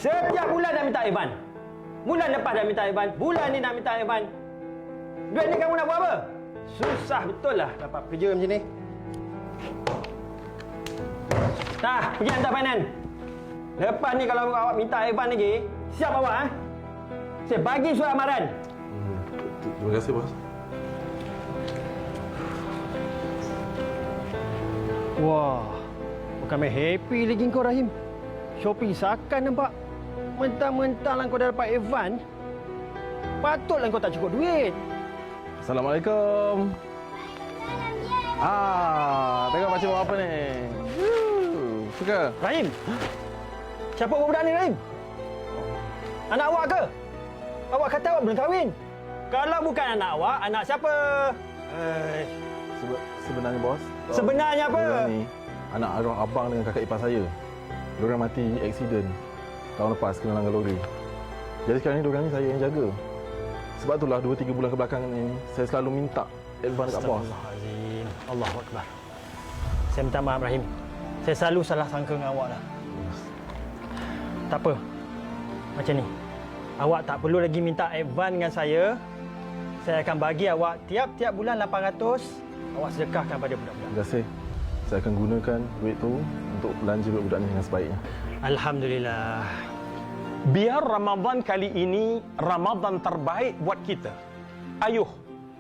Setiap bulan dah minta Ivan. Bulan lepas dah minta Ivan. Bulan ni nak minta Ivan. Duit ni kamu nak buat apa? Susah betul lah dapat kerja macam ni. Nah, pergi hantar finance. Lepas ni kalau awak minta Ivan lagi, siap awak, ha? Saya bagi surat amaran. Terima kasih, bos. Wah, bukan main happy lagi kau, Rahim. Shopee sakan nampak. Mentang-mentang lah kau dah dapat Evan. Patutlah kau tak cukup duit. Assalamualaikum. Tengok macam buat apa ni? Suka? Rahim. Siapa budak ni, Rahim? Anak awak ke? Awak kata awak belum kahwin. Kalau bukan anak awak, anak siapa? Sebenarnya, bos. Sebenarnya apa? Diorang ni anak arwah abang dengan kakak ipar saya. Diorang mati aksiden tahun lepas kena langgar lori. Jadi sekarang ni diorang ni saya yang jaga. Sebab itulah 2-3 bulan kebelakangan ini saya selalu minta advance dekat bos. Astagfirullahalazim. Allahu akbar. Saya minta maaf, Rahim. Saya selalu salah sangka dengan awak lah. Tak apa. Macam ni. Awak tak perlu lagi minta advance dengan saya. Saya akan bagi awak tiap-tiap bulan 800. Awak sedekahkan pada budak-budak. Terima kasih. Saya akan gunakan duit tu untuk belanja budak ni dengan sebaiknya. Alhamdulillah. Biar Ramadan kali ini Ramadan terbaik buat kita. Ayuh,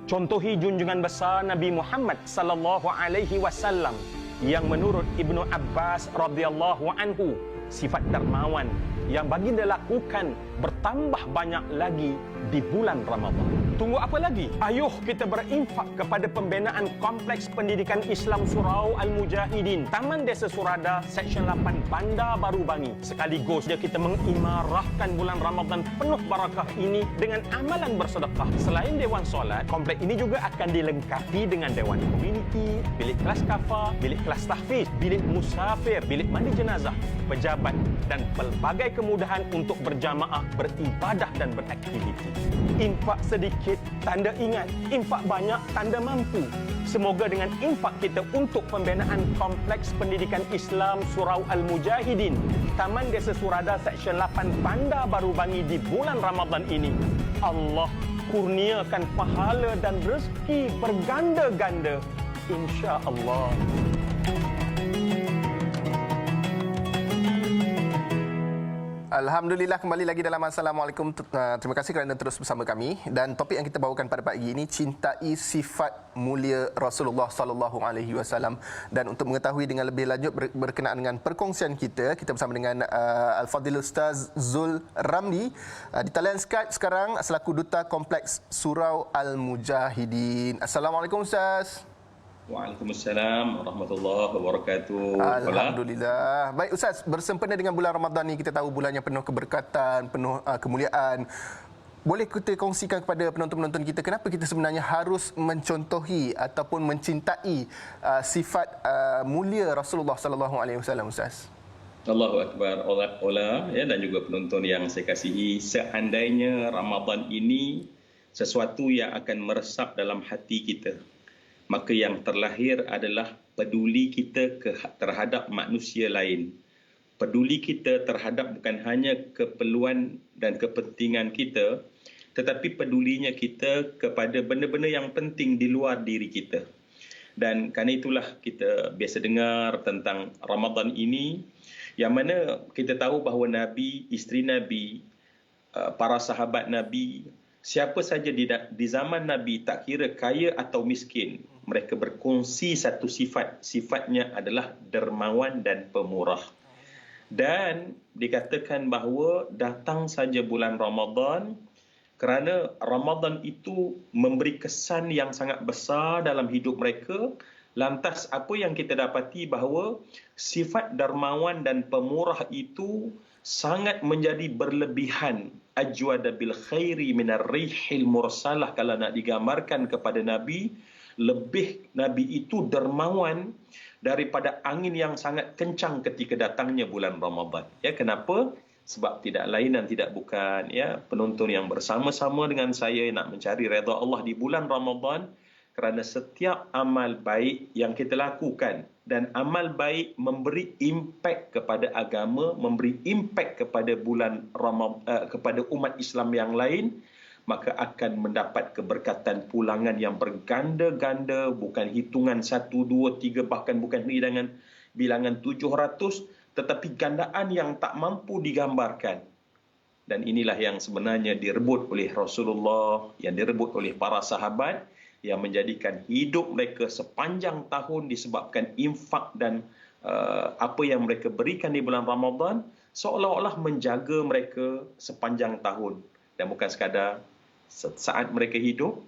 contohi junjungan besar Nabi Muhammad sallallahu alaihi wasallam yang menurut Ibnu Abbas radhiyallahu anhu sifat dermawan yang baginda lakukan bertambah banyak lagi di bulan Ramadan. Tunggu apa lagi? Ayuh kita berinfak kepada pembinaan Kompleks Pendidikan Islam Surau Al-Mujahidin, Taman Desa Surada, Seksyen 8, Bandar Baru Bangi. Sekaligus kita mengimarahkan bulan Ramadan penuh barakah ini dengan amalan bersedekah. Selain Dewan Solat, kompleks ini juga akan dilengkapi dengan Dewan Komuniti, bilik kelas kafa, bilik kelas tahfiz, bilik musafir, bilik mandi jenazah, pejabat dan pelbagai kemudahan untuk berjamaah, beribadah dan beraktiviti. Infak sedikit, tanda ingat. Infak banyak, tanda mampu. Semoga dengan infak kita untuk pembinaan Kompleks Pendidikan Islam Surau Al-Mujahidin, Taman Desa Surada, Seksyen 8, Bandar Baru Bangi di bulan Ramadan ini, Allah kurniakan pahala dan rezeki berganda-ganda. Insya-Allah. Alhamdulillah, kembali lagi dalam Assalamualaikum. Terima kasih kerana terus bersama kami. Dan topik yang kita bawakan pada pagi ini, cintai sifat mulia Rasulullah sallallahu alaihi wasallam. Dan untuk mengetahui dengan lebih lanjut berkenaan dengan perkongsian kita bersama dengan Al-Fadhil Ustaz Zul Ramli di talian Skype sekarang selaku Duta Kompleks Surau Al-Mujahidin. Assalamualaikum Ustaz. Waalaikumsalam warahmatullahi wabarakatuh. Alhamdulillah. Baik Ustaz, bersempena dengan bulan Ramadan ni, kita tahu bulan yang penuh keberkatan, penuh kemuliaan. Boleh kita kongsikan kepada penonton-penonton kita kenapa kita sebenarnya harus mencontohi ataupun mencintai sifat mulia Rasulullah sallallahu alaihi wasallam Ustaz? Allahu akbar. Ola ya, dan juga penonton yang saya kasihi, seandainya Ramadan ini sesuatu yang akan meresap dalam hati kita, maka yang terlahir adalah peduli kita terhadap manusia lain. Peduli kita terhadap bukan hanya keperluan dan kepentingan kita, tetapi pedulinya kita kepada benda-benda yang penting di luar diri kita. Dan kerana itulah kita biasa dengar tentang Ramadan ini, yang mana kita tahu bahawa Nabi, isteri Nabi, para sahabat Nabi, siapa saja di zaman Nabi, tak kira kaya atau miskin, mereka berkongsi satu sifat. Sifatnya adalah dermawan dan pemurah. Dan dikatakan bahawa datang saja bulan Ramadan, kerana Ramadan itu memberi kesan yang sangat besar dalam hidup mereka. Lantas apa yang kita dapati bahawa sifat dermawan dan pemurah itu sangat menjadi berlebihan. Ajwada bil khairi minar rihil mursalah, kalau nak digambarkan kepada Nabi, lebih Nabi itu dermawan daripada angin yang sangat kencang ketika datangnya bulan Ramadan. Ya, kenapa? Sebab tidak lain dan tidak bukan, ya, penonton yang bersama-sama dengan saya nak mencari redha Allah di bulan Ramadan, kerana setiap amal baik yang kita lakukan dan amal baik memberi impak kepada agama, memberi impak kepada bulan Ramadan, kepada umat Islam yang lain, maka akan mendapat keberkatan pulangan yang berganda-ganda, bukan hitungan 1, 2, 3, bahkan bukan bilangan 700, tetapi gandaan yang tak mampu digambarkan. Dan inilah yang sebenarnya direbut oleh Rasulullah, yang direbut oleh para sahabat, yang menjadikan hidup mereka sepanjang tahun disebabkan infak dan apa yang mereka berikan di bulan Ramadan, seolah-olah menjaga mereka sepanjang tahun. Dan bukan sekadar saat mereka hidup,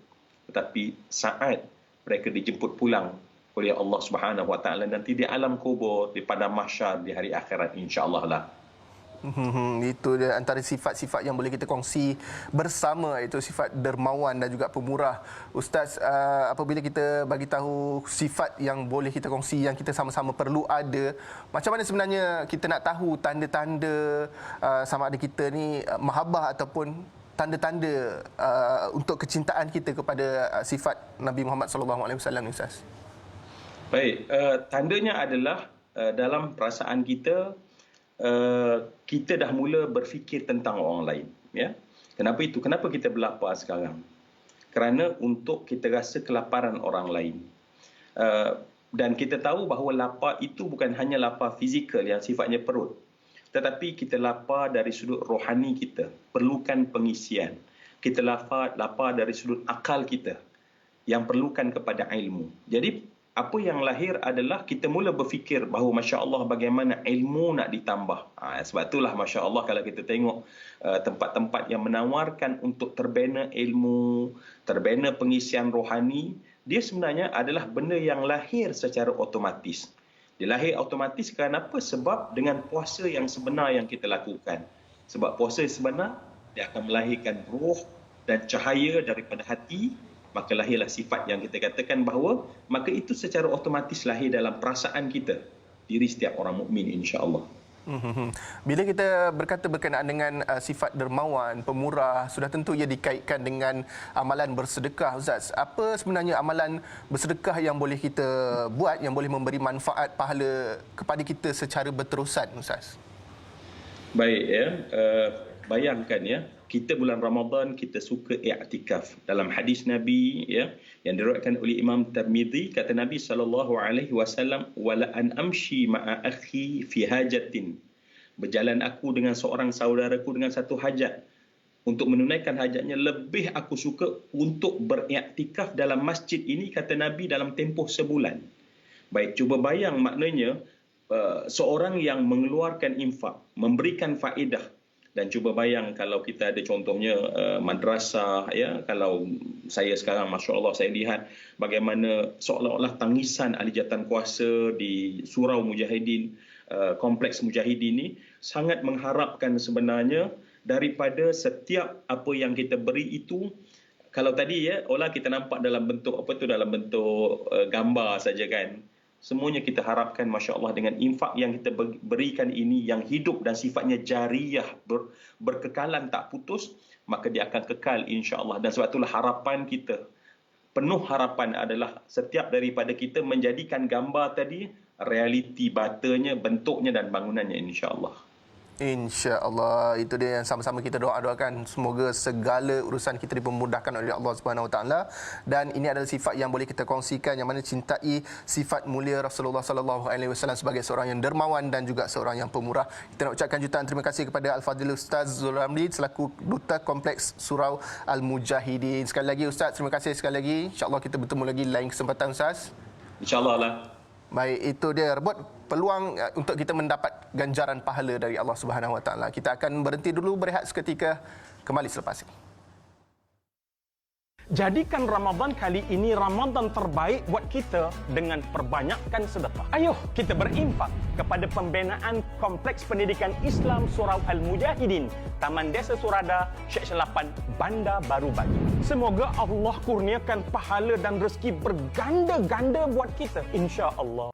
tetapi saat mereka dijemput pulang oleh Allah Subhanahu Wa Taala nanti di alam kubur, di padang mahsyar, di hari akhirat, insya-Allah lah. Itu dia antara sifat-sifat yang boleh kita kongsi bersama, iaitu sifat dermawan dan juga pemurah. Ustaz, apabila kita bagi tahu sifat yang boleh kita kongsi, yang kita sama-sama perlu ada, macam mana sebenarnya kita nak tahu tanda-tanda sama ada kita ni mahabbah ataupun tanda-tanda untuk kecintaan kita kepada sifat Nabi Muhammad SAW ni, Ustaz? Baik, tandanya adalah dalam perasaan kita, kita dah mula berfikir tentang orang lain, ya. Kenapa itu? Kenapa kita berlapar sekarang? Kerana untuk kita rasa kelaparan orang lain. Dan kita tahu bahawa lapar itu bukan hanya lapar fizikal yang sifatnya perut, tetapi kita lapar dari sudut rohani kita, perlukan pengisian. Kita lapar dari sudut akal kita yang perlukan kepada ilmu. Jadi apa yang lahir adalah kita mula berfikir bahawa Masya Allah bagaimana ilmu nak ditambah. Sebab itulah Masya Allah kalau kita tengok tempat-tempat yang menawarkan untuk terbina ilmu, terbina pengisian rohani, dia sebenarnya adalah benda yang lahir secara otomatis. Dia lahir otomatis kerana apa? Sebab dengan puasa yang sebenar yang kita lakukan. Sebab puasa yang sebenar, dia akan melahirkan roh dan cahaya daripada hati, maka lahirlah sifat yang kita katakan bahawa maka itu secara otomatis lahir dalam perasaan kita, diri setiap orang mukmin, insya-Allah. Bila kita berkata berkenaan dengan sifat dermawan, pemurah, sudah tentu ia dikaitkan dengan amalan bersedekah, Ustaz. Apa sebenarnya amalan bersedekah yang boleh kita buat yang boleh memberi manfaat pahala kepada kita secara berterusan, Ustaz? Baik, ya. Bayangkan, ya, kita bulan Ramadan kita suka i'tikaf. Dalam hadis Nabi, ya, yang diriwayatkan oleh Imam Tirmizi, kata Nabi SAW, wala an amshi ma'a akhi fi hajatin, berjalan aku dengan seorang saudaraku dengan satu hajat, untuk menunaikan hajatnya, lebih aku suka untuk beriktikaf dalam masjid ini, kata Nabi, dalam tempoh sebulan. Baik, cuba bayang maknanya seorang yang mengeluarkan infak, memberikan faedah. Dan cuba bayang kalau kita ada contohnya madrasah, ya, kalau saya sekarang Masya Allah saya lihat bagaimana seolah-olah tangisan ahli jawatan kuasa di surau Mujahidin, kompleks Mujahidin ini sangat mengharapkan sebenarnya daripada setiap apa yang kita beri itu. Kalau tadi, ya, olah kita nampak dalam bentuk dalam bentuk gambar saja, kan. Semuanya kita harapkan, Masya Allah, dengan infak yang kita berikan ini yang hidup dan sifatnya jariyah, berkekalan tak putus, maka dia akan kekal, insya Allah. Dan sebab itulah harapan kita, penuh harapan adalah setiap daripada kita menjadikan gambar tadi realiti batanya, bentuknya dan bangunannya, insya Allah. InsyaAllah, itu dia yang sama-sama kita doakan. Semoga segala urusan kita dipermudahkan oleh Allah Subhanahu Wa Taala. Dan ini adalah sifat yang boleh kita kongsikan, yang mana cintai sifat mulia Rasulullah Sallallahu Alaihi Wasallam sebagai seorang yang dermawan dan juga seorang yang pemurah. Kita nak ucapkan jutaan terima kasih kepada Al-Fadhil Ustaz Zul Ramli selaku Duta Kompleks Surau Al-Mujahidin. Sekali lagi Ustaz, terima kasih sekali lagi. InsyaAllah kita bertemu lagi lain kesempatan, Ustaz. InsyaAllah lah. Baik, itu dia rebut peluang untuk kita mendapat ganjaran pahala dari Allah Subhanahu Wa Taala. Kita akan berhenti dulu, berehat seketika, kembali selepas ini. Jadikan Ramadan kali ini Ramadan terbaik buat kita dengan perbanyakkan sedekah. Ayuh kita berinfak kepada pembinaan Kompleks Pendidikan Islam Surau Al-Mujahidin, Taman Desa Surada, Syekh Selapan, Bandar Baru Bagi. Semoga Allah kurniakan pahala dan rezeki berganda-ganda buat kita, insya-Allah.